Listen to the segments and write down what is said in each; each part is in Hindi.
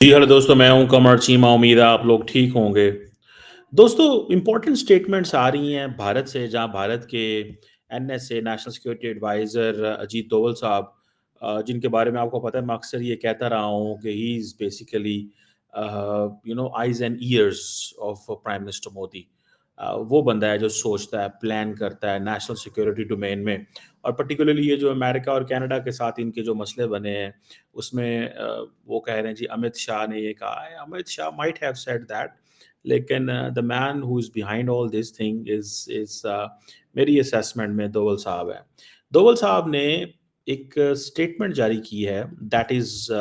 जी हेलो दोस्तों, मैं हूं कमर चीमा। उम्मीद है आप लोग ठीक होंगे। दोस्तों, इंपॉर्टेंट स्टेटमेंट्स आ रही हैं भारत से, जहां भारत के NSA national security adviser Ajit Doval साहब, जिनके बारे में आपको पता है, मैं अक्सर ये कहता रहा हूं कि he is basically eyes and years of prime minister Modi. वो बंदा है जो सोचता है, प्लान करता है नेशनल सिक्योरिटी डोमेन में। और पर्टिकुलरली ये जो अमेरिका और कनाडा के साथ इनके जो मसले बने हैं, उसमें वो कह रहे हैं जी, अमित शाह ने ये कहा है। Amit Shah might have said that, लेकिन the man who is behind all this thing is मेरी असेसमेंट में दोवल साहब हैं। दोवल साहब ने एक स्टेटमेंट जारी की है that is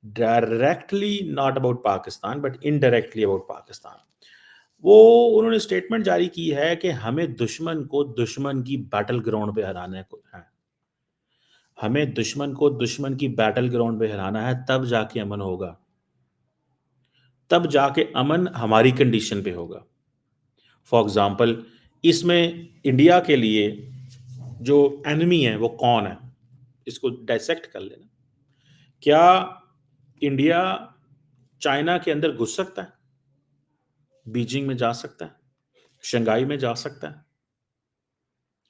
directly not about Pakistan but indirectly about Pakistan. वो उन्होंने स्टेटमेंट जारी की है कि हमें दुश्मन को दुश्मन की बैटल ग्राउंड पे हराना है। हमें दुश्मन को दुश्मन की बैटल ग्राउंड पे हराना है, तब जाके अमन होगा। तब जाके अमन हमारी कंडीशन पे होगा। फॉर एग्ज़ाम्पल, इसमें इंडिया के लिए जो एनिमी है वो कौन है? इसको डाइसेक्ट कर लेना। क्या इंडिया चाइना के अंदर घुस सकता है? बीजिंग में जा सकता है? शंघाई में जा सकता है?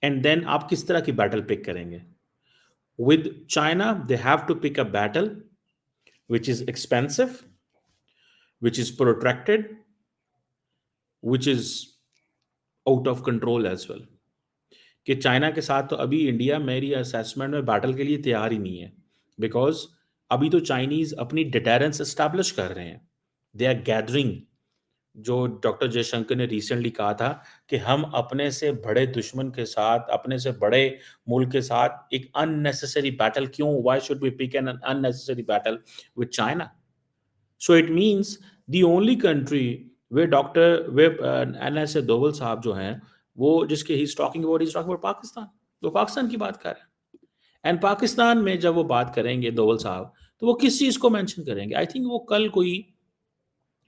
एंड देन आप किस तरह की बैटल पिक करेंगे? With China they have to pick a battle which is expensive, which is protracted, which is out of control as well. कि चाइना के साथ तो अभी इंडिया मेरी असेसमेंट में बैटल के लिए तैयार ही नहीं है। बिकॉज़ अभी तो चाइनीज़ अपनी डिटरेंस एस्टेब्लिश कर रहे हैं। They are gathering. जो डॉक्टर जयशंकर ने रिसेंटली कहा था कि हम अपने से बड़े दुश्मन के साथ, अपने से बड़े मुल्क के साथ एक अननेसेसरी बैटल क्यों? Why should we pick an unnecessary battle with China? So it means the only country वे डॉक्टर वे एनएस दोवल साहब जो हैं, वो जिसके ही इज टॉकिंग अबाउट पाकिस्तान। तो पाकिस्तान की बात कर रहे हैं। एंड पाकिस्तान में जब वो बात करेंगे दोवल साहब, तो वो किस चीज़ को मेंशन करेंगे? आई थिंक वो कल कोई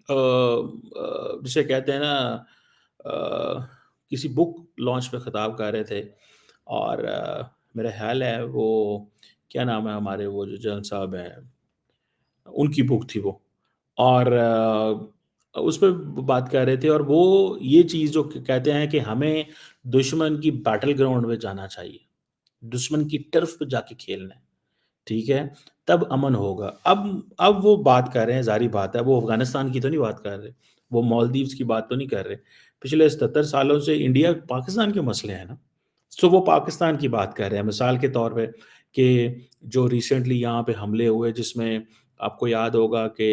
जिसे कहते हैं ना, किसी बुक लॉन्च पे खिताब कर रहे थे। और मेरा ख्याल है वो, क्या नाम है हमारे वो जो जज साहब हैं, उनकी बुक थी वो। और उस पे बात कर रहे थे, और वो ये चीज़ जो कहते हैं कि हमें दुश्मन की बैटल ग्राउंड में जाना चाहिए, दुश्मन की टर्फ पे जाके खेलना है, ठीक है? तब अमन होगा। अब वो बात कर रहे हैं, ज़ाहिर बात है, वो अफ़गानिस्तान की तो नहीं बात कर रहे, वो मालदीव्स की बात तो नहीं कर रहे। पिछले 77 सालों से इंडिया पाकिस्तान के मसले हैं ना, सो वो पाकिस्तान की बात कर रहे हैं। मिसाल के तौर पे कि जो रिसेंटली यहाँ पे हमले हुए, जिसमें आपको याद होगा कि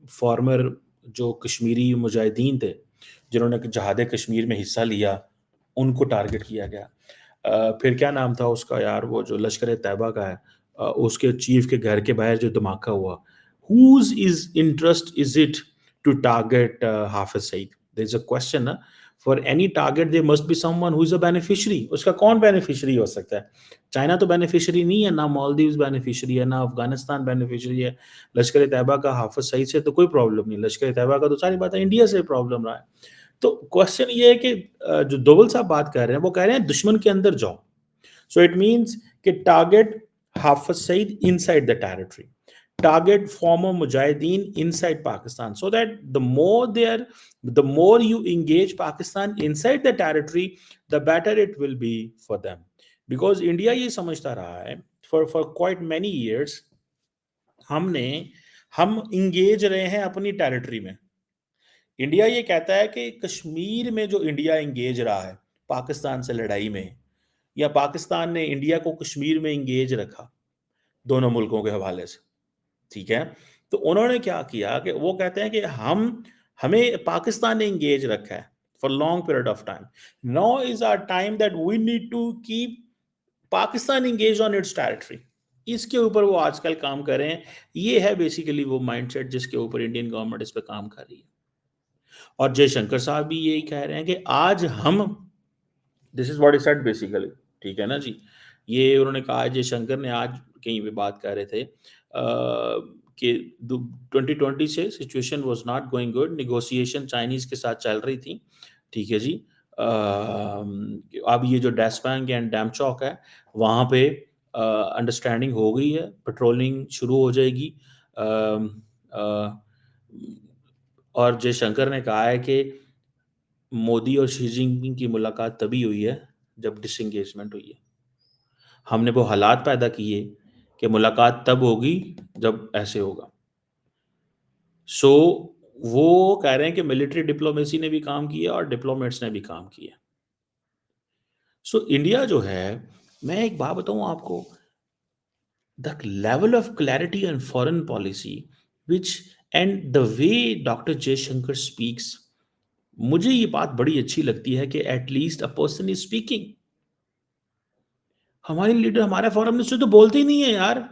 फ़ॉर्मर जो कश्मीरी मुजाहिदीन थे, जिन्होंने जहाद कश्मीर में हिस्सा लिया, उनको टारगेट किया गया। फिर क्या नाम था उसका यार, वो जो लश्कर-ए-तैयबा का है, उसके चीफ के घर के बाहर जो धमाका हुआ, whose is interest is it to target Hafiz Saeed? There is a question ना, for any target there must be someone who is a beneficiary. उसका कौन बेनिफिशियरी हो सकता है? चाइना तो बेनिफिशियरी नहीं है, ना मालदीव्स बेनिफिशियरी है, ना अफ़गानिस्तान बेनिफिशियरी है। लश्कर-ए-तैयबा का हाफ़िज़ सईद से तो कोई प्रॉब्लम नहीं, लश्कर-ए-तैयबा का तो सारी बात है इंडिया से प्रॉब्लम रहा है। तो क्वेश्चन ये है कि जो दोवल साहब बात कर रहे हैं, वो कह रहे हैं दुश्मन के अंदर जाओ। सो इट मीन्स कि target Hafiz Saeed inside the territory, target former mujahideen inside Pakistan, so that the more you engage Pakistan inside the territory, the better it will be for them. Because India ये समझता रहा है for quite many years, हमने हम इंगेज रहे हैं अपनी टेरिटरी में। इंडिया ये कहता है कि कश्मीर में जो इंडिया इंगेज रहा है पाकिस्तान से लड़ाई में, या पाकिस्तान ने इंडिया को कश्मीर में इंगेज रखा, दोनों मुल्कों के हवाले से, ठीक है? तो उन्होंने क्या किया कि वो कहते हैं कि हमें पाकिस्तान ने इंगेज रखा है for long period of time. Now is our time that we need to keep Pakistan engage on its territory. इसके ऊपर वो आजकल काम कर रहे हैं। ये है बेसिकली वो माइंडसेट जिसके ऊपर इंडियन गवर्नमेंट इस पे काम कर रही है। और जयशंकर साहब भी यही कह रहे हैं कि आज हम, this is what he said basically, ठीक है ना जी? ये उन्होंने कहा, जयशंकर ने आज कहीं पे बात कर रहे थे कि 2020 से situation was not going good, negotiation Chinese के साथ चल रही थी, ठीक है जी? अब ये जो डेस्पैंग एंड डैमचौक है, वहाँ पे अंडरस्टैंडिंग हो गई है, पेट्रोलिंग शुरू हो जाएगी। अम, अ, और जयशंकर ने कहा है कि मोदी और शी जिनपिंग की मुलाकात तभी हुई है जब डिसएंगेजमेंट हुई है। हमने वो हालात पैदा किए कि मुलाकात तब होगी जब ऐसे होगा। सो वो कह रहे हैं कि मिलिट्री डिप्लोमेसी ने भी काम किया और डिप्लोमेट्स ने भी काम किया। सो इंडिया जो है, मैं एक बात बताऊँ आपको, the level of clarity and foreign policy which and the way doctor Jaishankar speaks, मुझे ये बात बड़ी अच्छी लगती है कि at least a person is speaking. हमारी लीडर, हमारे फॉरेन मिनिस्टर तो बोलते ही नहीं है यार।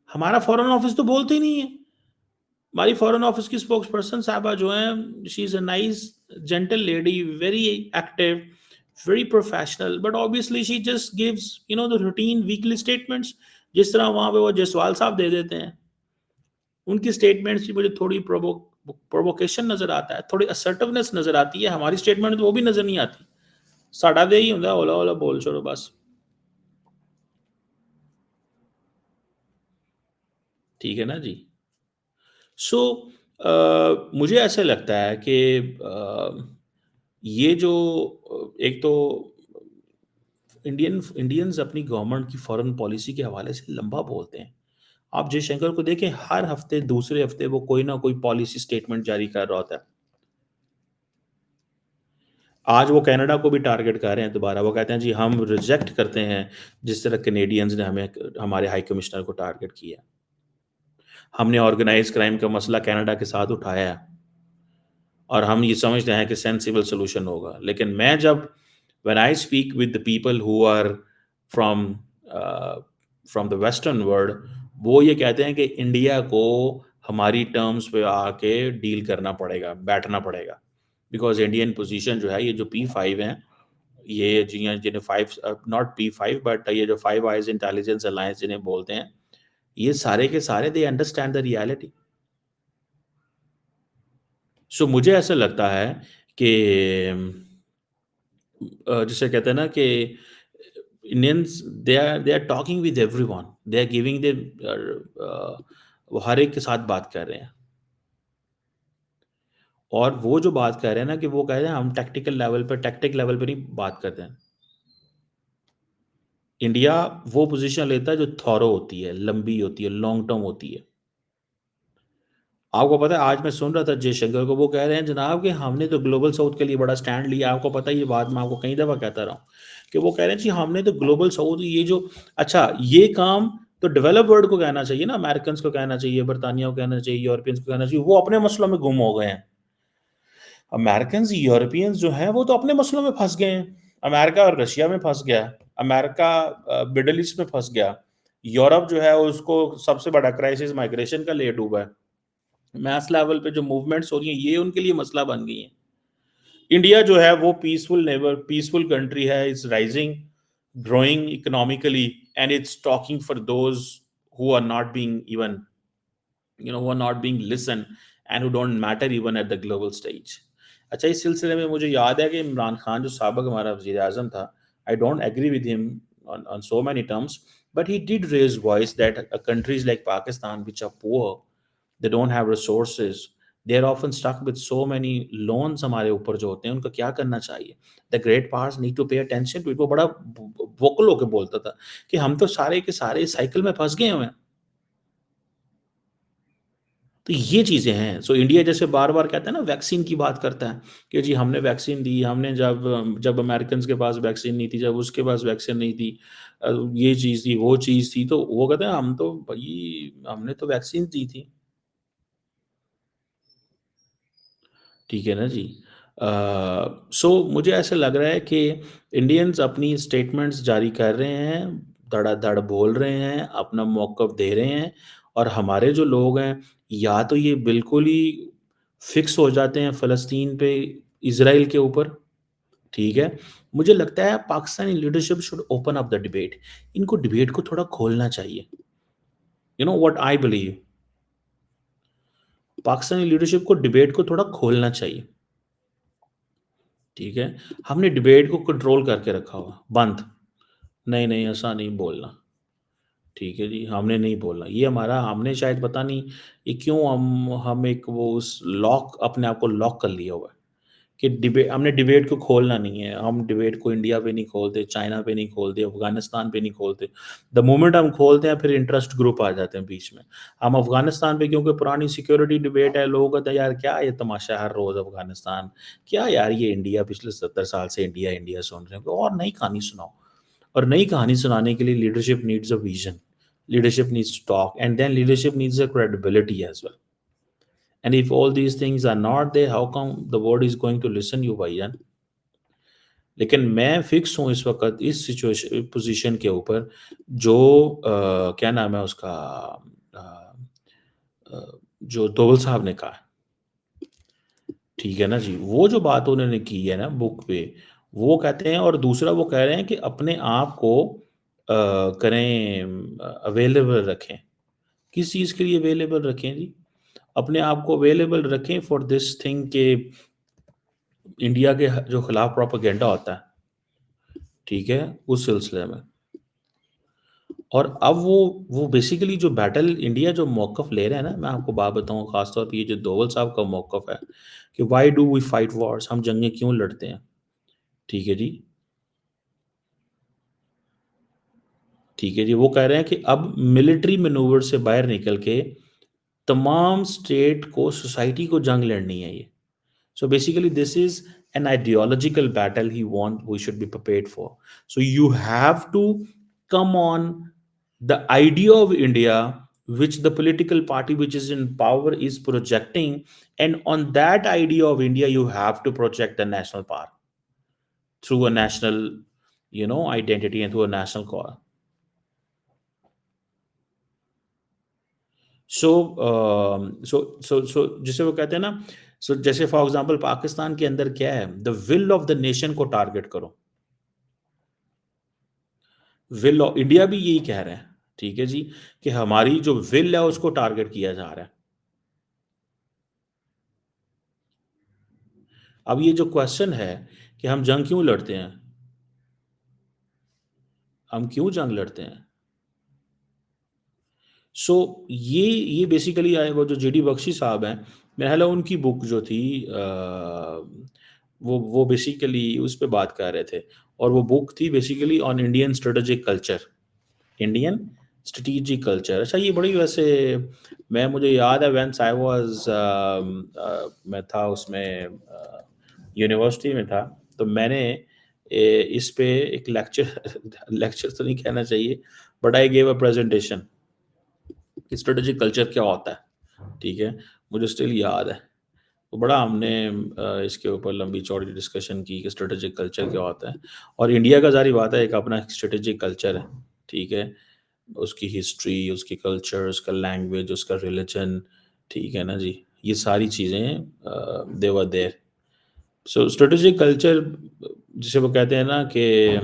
हमारा फॉरेन ऑफिस तो बोलते ही नहीं है। हमारी फॉरेन ऑफिस की स्पोक्स पर्सन साहबा जो हैं, she is a nice gentle lady, very active, very professional, but obviously she just gives the routine weekly statements, जिस तरह वहाँ पे वो जयसवाल साहब दे देते हैं। उनकी स्टेटमेंट्स की मुझे थोड़ी प्रोवोकेशन नज़र आता है, थोड़ी असर्टिवनेस नज़र आती है। हमारी स्टेटमेंट में तो वो भी नज़र नहीं आती। साडा दे ही होंदा है, हौला हौला बोल छोड़ो बस। ठीक है ना जी? सो मुझे ऐसा लगता है कि ये जो एक तो इंडियंस अपनी गवर्नमेंट की फॉरेन पॉलिसी के हवाले से लंबा बोलते हैं। आप जयशंकर को देखें, हर हफ्ते दूसरे हफ्ते वो कोई ना कोई पॉलिसी स्टेटमेंट जारी कर रहा होता है। आज वो कनाडा को भी टारगेट कर रहे हैं दोबारा। वो कहते हैं जी हम रिजेक्ट करते हैं जिस तरह कैनेडियंस ने हमें, हमारे हाई कमिश्नर को टारगेट किया। हमने ऑर्गेनाइज क्राइम का मसला कनाडा के साथ उठाया है और हम ये समझते हैं कि सेंसिबल सॉल्यूशन होगा। लेकिन मैं जब when I speak with the people who are from from the western world, वो ये कहते हैं कि इंडिया को हमारी टर्म्स पे आके डील करना पड़ेगा, बैठना पड़ेगा। बिकॉज इंडियन पोजीशन जो है, ये जो P5 हैं, ये जिन्हें फाइव, नॉट P5 बट ये जो फाइव आइज इंटेलिजेंस अलायंस जिन्हें बोलते हैं, ये सारे के सारे दे अंडरस्टैंड द रियलिटी। सो मुझे ऐसा लगता है कि जिसे कहते हैं ना कि Indians, they are talking with everyone, they are giving वो हर एक के साथ बात कर रहे हैं। और वो जो बात कर रहे हैं ना, कि वो कह रहे हैं हम टैक्टिक लेवल पे नहीं बात करते हैं। इंडिया वो पोजीशन लेता है जो थॉरो होती है, लंबी होती है, लॉन्ग टर्म होती है। आपको पता है, आज मैं सुन रहा था जयशंकर को, वो कह रहे हैं जनाब कि हमने तो ग्लोबल साउथ के लिए बड़ा स्टैंड लिया। आपको पता है, ये बात मैं आपको कई दफ़ा कहता रहा हूँ कि वो कह रहे हैं जी हमने तो ग्लोबल साउथ, ये जो, अच्छा ये काम तो डेवलप वर्ल्ड को कहना चाहिए ना, अमेरिकन को कहना चाहिए, बरतानिया को कहना चाहिए, यूरोपियंस को कहना चाहिए। वो अपने मसलों में गुम हो गए हैं। अमेरिकन यूरोपियंस जो हैं वो तो अपने मसलों में फंस गए हैं। अमेरिका और रशिया में फंस गया, अमेरिका मिडल ईस्ट में फंस गया, यूरोप जो है उसको सबसे बड़ा क्राइसिस माइग्रेशन का ले डूबा है। मैस लेवल पे जो मूवमेंट्स हो रही हैं, ये उनके लिए मसला बन गई हैं। इंडिया जो है वो पीसफुल कंट्री है, it's rising, growing economically, and it's talking for those who are not being even, who are not being listened and who don't matter even at the global stage. अच्छा, इस सिलसिले में मुझे याद है कि इमरान खान जो साबिक हमारा वज़ीर आज़म था, I don't agree with him on so many terms, but he did raise voice that countries like Pakistan, which are poor, they don't have resources, they are often stuck with so many loans हमारे ऊपर जो होते हैं, उनका क्या करना चाहिए? The great powers need to pay attention to it। वो बड़ा वोकल होके बोलता था कि हम तो सारे के सारे साइकिल में फंस गए हुए हैं। तो ये चीज़ें हैं। सो इंडिया जैसे बार-बार कहता है ना, वैक्सीन की बात करता है कि जी हमने वैक्सीन दी, हमने जब जब अमेरिकन्स के पास वैक्सीन नहीं थी, जब उसके पास वैक्सीन नहीं थी, ये चीज़ थी, वो चीज़ थी, तो वो कहते हैं हम तो भई हमने तो वैक्सीन दी थी। ठीक है ना जी? सो मुझे ऐसा लग रहा है कि इंडियंस अपनी स्टेटमेंट्स जारी कर रहे हैं, धड़ाधड़ बोल रहे हैं, अपना मौक़िफ़ दे रहे हैं, और हमारे जो लोग हैं, या तो ये बिल्कुल ही फ़िक्स हो जाते हैं फ़लस्तीन पे, इज़राइल के ऊपर, ठीक है? मुझे लगता है Pakistani leadership should open up the debate. इनको डिबेट को थोड़ा खोलना चाहिए। You know what I believe, Pakistani leadership को डिबेट को थोड़ा खोलना चाहिए। ठीक है? हमने डिबेट को कंट्रोल करके रखा हुआ, बंद, नहीं, नहीं ऐसा नहीं बोलना। ठीक है जी, हमने नहीं बोलना। ये हमारा हमने शायद पता नहीं ये क्यों हम एक वो उस लॉक अपने आप को लॉक कर लिया हुआ है कि हमने डिबेट को खोलना नहीं है। हम डिबेट को इंडिया पे नहीं खोलते, चाइना पे नहीं खोलते, अफ़गानिस्तान पे नहीं खोलते। द मोमेंट हम खोलते हैं फिर इंटरेस्ट ग्रुप आ जाते हैं बीच में। हम अफ़गानिस्तान पे क्योंकि पुरानी सिक्योरिटी डिबेट है, लोगों कहते हैं यार क्या ये तमाशा हर रोज़ अफ़गानिस्तान, क्या यार ये इंडिया पिछले 70 साल से इंडिया, इंडिया सुन रहे हैं। और नई कहानी सुनाओ। और नई कहानी सुनाने के लिए leadership needs a vision, leadership needs to talk and then leadership needs a credibility as well. And if all these things are not there, how come the world is going to listen you भाईजान? लेकिन मैं फिक्स हूँ इस वक़्त इस सिचुएशन पोज़ीशन के ऊपर जो क्या नाम है उसका अ जो दोवल साहब ने कहा, ठीक है ना जी? वो जो बात उन्होंने की है ना बुक पे, वो कहते हैं और दूसरा वो कह रहे हैं कि अपने आप को करें अवेलेबल रखें। किस चीज़ के लिए अवेलेबल रखें जी? अपने आप को अवेलेबल रखें फॉर दिस थिंग कि इंडिया के जो खिलाफ प्रोपेगेंडा होता है, ठीक है? उस सिलसिले में। और अब वो बेसिकली जो बैटल इंडिया जो मौक़िफ़ ले रहा है ना, मैं आपको बात बताऊँ ख़ास तौर पे ये जो दोवल साहब का मौक़िफ़ है कि why do we fight wars? हम जंगें क्यों लड़ते हैं? ठीक है जी। ठीक है जी, वो कह रहे हैं कि अब मिलिट्री मैनूवर से बाहर निकल के तमाम स्टेट को, सोसाइटी को जंग लड़नी है ये। So basically, this is an ideological battle he want we should be prepared for. So you have to come on the idea of India, which the political party which is in power is projecting, and on that idea of India, you have to project the national power through a national, identity and through a national core. सो जिसे वो कहते हैं ना, जैसे फॉर एग्जांपल पाकिस्तान के अंदर क्या है, the will of the nation को टारगेट करो। विल ऑफ इंडिया भी यही कह रहे हैं, ठीक है जी, कि हमारी जो विल है उसको टारगेट किया जा रहा है। अब ये जो क्वेश्चन है कि हम जंग क्यों लड़ते हैं, हम क्यों जंग लड़ते हैं? ये बेसिकली वो जो जेडी बख्शी साहब हैं, मेरा ख्याल है उनकी बुक जो थी वो बेसिकली उस पे बात कर रहे थे और वो बुक थी basically on Indian strategic culture. Indian strategic culture, अच्छा ये बड़ी वैसे मुझे याद है व्हेंस आई वाज़ मैं था उसमें यूनिवर्सिटी में था, तो मैंने इस पे एक लेक्चर लेक्चर तो नहीं कहना चाहिए, but I gave a presentation कि स्ट्रेटेजिक कल्चर क्या होता है, ठीक है? मुझे स्टिल याद है। तो बड़ा हमने इसके ऊपर लंबी चौड़ी डिस्कशन की कि स्ट्रेटेजिक कल्चर क्या होता है और इंडिया का ज़ाहिर बात है एक अपना स्ट्रेटेजिक कल्चर है, ठीक है? उसकी हिस्ट्री, उसकी कल्चर, उसका लैंग्वेज, उसका रिलिजन, ठीक है ना जी? ये सारी चीज़ें they were there. So strategic culture जिसे वो कहते हैं ना कि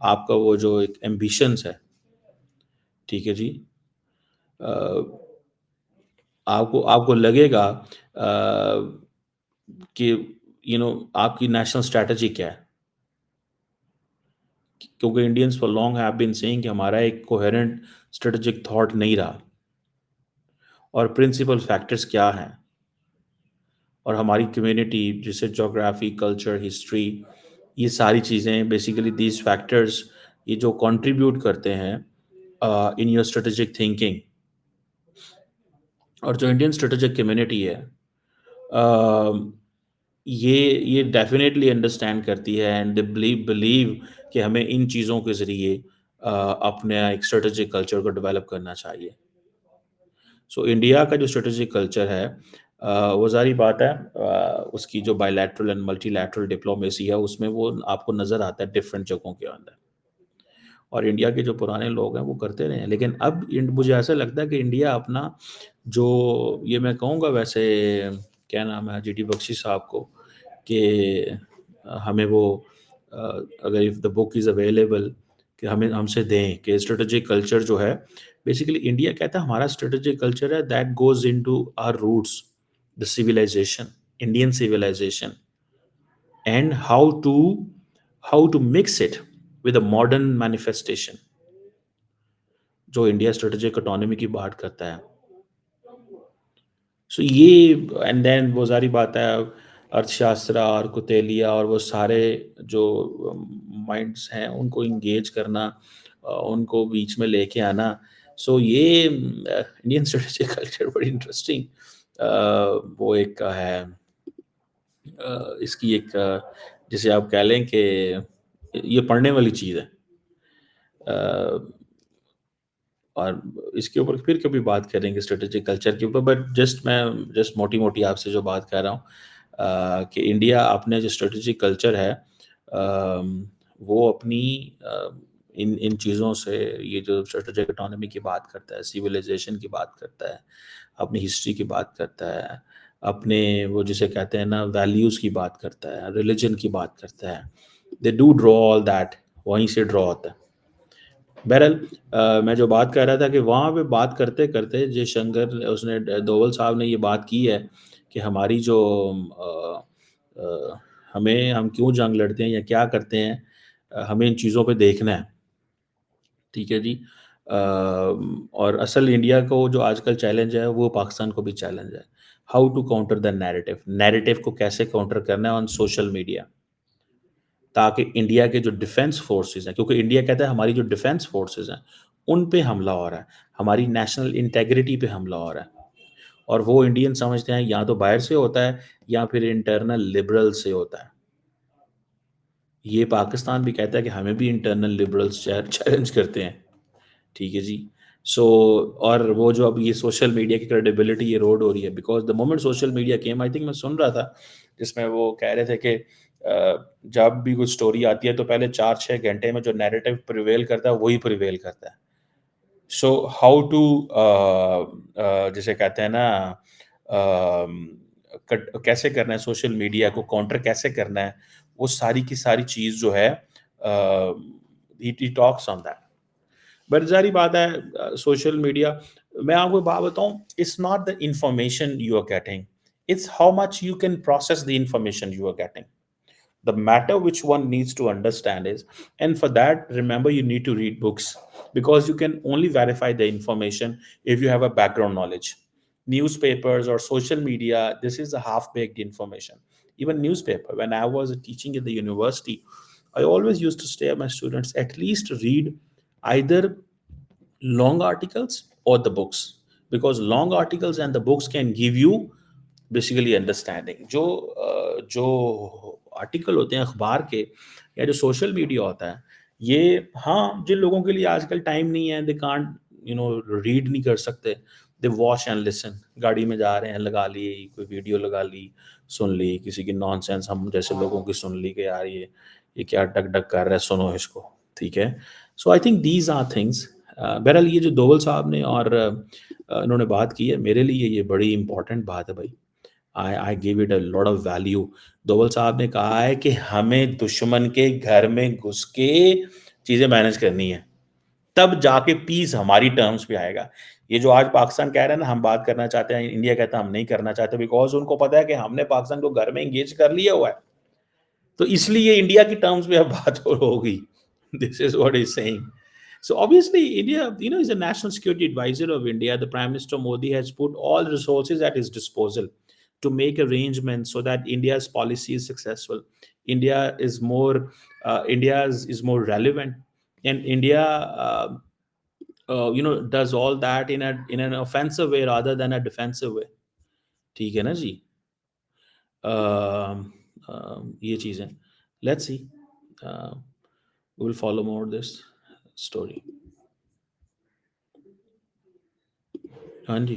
आपका वो जो एक एम्बिशंस है, ठीक है जी? अ, आपको आपको लगेगा कि आपकी नेशनल स्ट्रैटेजी क्या है? क्योंकि Indians for long have been saying कि हमारा एक कोहेरेंट स्ट्रेटेजिक थॉट नहीं रहा और प्रिंसिपल फैक्टर्स क्या हैं और हमारी कम्युनिटी जैसे ज्योग्राफी, कल्चर, हिस्ट्री, ये सारी चीज़ें बेसिकली दीज फैक्टर्स ये जो कंट्रीब्यूट करते हैं इन योर स्ट्रेटेजिक थिंकिंग और जो इंडियन स्ट्रेटेजिक कम्युनिटी है अ, ये डेफ़िनेटली अंडरस्टैंड करती है एंड दे बिलीव कि हमें इन चीज़ों के ज़रिए अपने एक स्ट्रेटेजिक कल्चर को डेवलप करना चाहिए। सो इंडिया का जो स्ट्रेटेजिक कल्चर है वो ज़ाहिर बात है उसकी जो बायलैटरल एंड मल्टीलैटरल डिप्लोमेसी है उसमें वो आपको नज़र आता है डिफरेंट जगहों के अंदर। और इंडिया के जो पुराने लोग हैं वो करते रहे हैं। लेकिन अब मुझे ऐसा लगता है कि इंडिया अपना जो ये मैं कहूँगा वैसे क्या नाम है जीडी बख्शी साहब को कि हमें वो अ, अगर if the book is available कि हमें हमसे दें कि स्ट्रेटेजिक कल्चर जो है बेसिकली इंडिया कहता है हमारा स्ट्रेटेजिक कल्चर है that goes into our roots, the civilization, Indian civilization and how to mix it with a modern manifestation. जो इंडिया स्ट्रेटेजिक ऑटोनॉमी की बात करता है। सो ये एंड देन वो सारी बात है अर्थशास्त्र और कुतेलिया और वो सारे जो माइंड्स हैं उनको इंगेज करना, उनको बीच में लेके आना। सो ये इंडियन स्ट्रेटेजिक कल्चर बड़ी इंटरेस्टिंग वो एक है इसकी एक जिसे आप कह लें कि ये पढ़ने वाली चीज़ है। और इसके ऊपर फिर कभी बात करेंगे स्ट्रेटेजिक कल्चर के ऊपर, बट जस्ट मोटी-मोटी आपसे जो बात कर रहा हूँ कि इंडिया अपने जो स्ट्रेटेजिक कल्चर है वो अपनी इन इन चीज़ों से ये जो स्ट्रेटेजिक इकोनॉमी की बात करता है, सिविलाइजेशन की बात करता है, अपनी हिस्ट्री की बात करता है, अपने वो जिसे कहते हैं ना वैल्यूज़ की बात करता है, रिलिजन की बात करता है। They do draw all that, वहीं से ड्रॉ होता है। बहरहाल मैं जो बात कर रहा था कि वहाँ पे बात करते-करते जयशंकर उसने दोवल साहब ने ये बात की है कि हमारी जो हम क्यों जंग लड़ते हैं या क्या करते हैं, हमें इन चीज़ों पे देखना है, ठीक है जी। और असल इंडिया को जो आजकल चैलेंज है वो पाकिस्तान को भी चैलेंज है। How to counter the narrative, narrative को कैसे काउंटर करना है ऑन सोशल मीडिया, ताकि इंडिया के जो डिफेंस फोर्सेस हैं, क्योंकि इंडिया कहता है हमारी जो डिफेंस फोर्सेस हैं उन पे हमला हो रहा है, हमारी नेशनल इंटेग्रिटी पे हमला हो रहा है। और वो इंडियन समझते हैं या तो बाहर से होता है या फिर इंटरनल लिबरल से होता है। ये पाकिस्तान भी कहता है कि हमें भी इंटरनल लिबरल्स चैलेंज करते हैं, ठीक है जी। सो और वो जो अब ये सोशल मीडिया की क्रेडिबिलिटी इरोड हो रही है because the moment social media came, I think मैं सुन रहा था जिसमें वो कह रहे थे कि जब भी कोई स्टोरी आती है तो पहले 4-6 घंटे में जो नैरेटिव प्रिवेल करता है वही प्रिवेल करता है। सो हाउ टू जिसे कहते हैं ना कैसे करना है सोशल मीडिया को काउंटर कैसे करना है, वो सारी की सारी चीज़ जो है ही टॉक्स ऑन दैट। बट ज़ाहिर बात है सोशल मीडिया, मैं आपको बात बताऊँ, it's not the information you are getting, it's how much you can process the information you are getting. The matter which one needs to understand is, and for that remember you need to read books, because you can only verify the information if you have a background knowledge. Newspapers or social media, this is a half baked information. Even newspaper, when I was teaching at the university, I always used to say to my students, at least read either long articles or the books, because long articles and the books can give you basically understanding. जो आर्टिकल होते हैं अखबार के या जो सोशल मीडिया होता है, ये हाँ जिन लोगों के लिए आजकल टाइम नहीं है, दे कांट रीड नहीं कर सकते, दे वॉच एंड लिसन, गाड़ी में जा रहे हैं लगा ली कोई वीडियो लगा ली, सुन ली किसी की नॉनसेंस, हम जैसे लोगों की सुन ली कि यार ये क्या डक डक कर रहा है, सुनो इसको, ठीक है। So I think these are things. बहरहाल ये जो दोवल साहब ने और इन्होंने बात की है, मेरे लिए ये बड़ी इंपॉर्टेंट बात है भाई। I give it a lot of value. Doval साहब ने कहा है कि हमें दुश्मन के घर में घुस के चीज़ें मैनेज करनी है, तब जाके पीस हमारी टर्म्स पे आएगा। ये जो आज पाकिस्तान कह रहा है ना हम बात करना चाहते हैं, इंडिया कहता है हम नहीं करना चाहते, बिकॉज़ उनको पता है कि हमने पाकिस्तान को घर में एंगेज कर लिया हुआ है। तो इसलिए इंडिया की टर्म्स में अब बात होगी। This is what he is saying. So obviously, India, is a national security advisor of India. The Prime Minister Modi has put all resources at his disposal to make arrangements so that India's policy is successful. India is more relevant, and India, does all that in an offensive way rather than a defensive way. ठीक है ना जी? ये चीज़ें। Let's see. Uh, we will follow more this story. हाँ जी।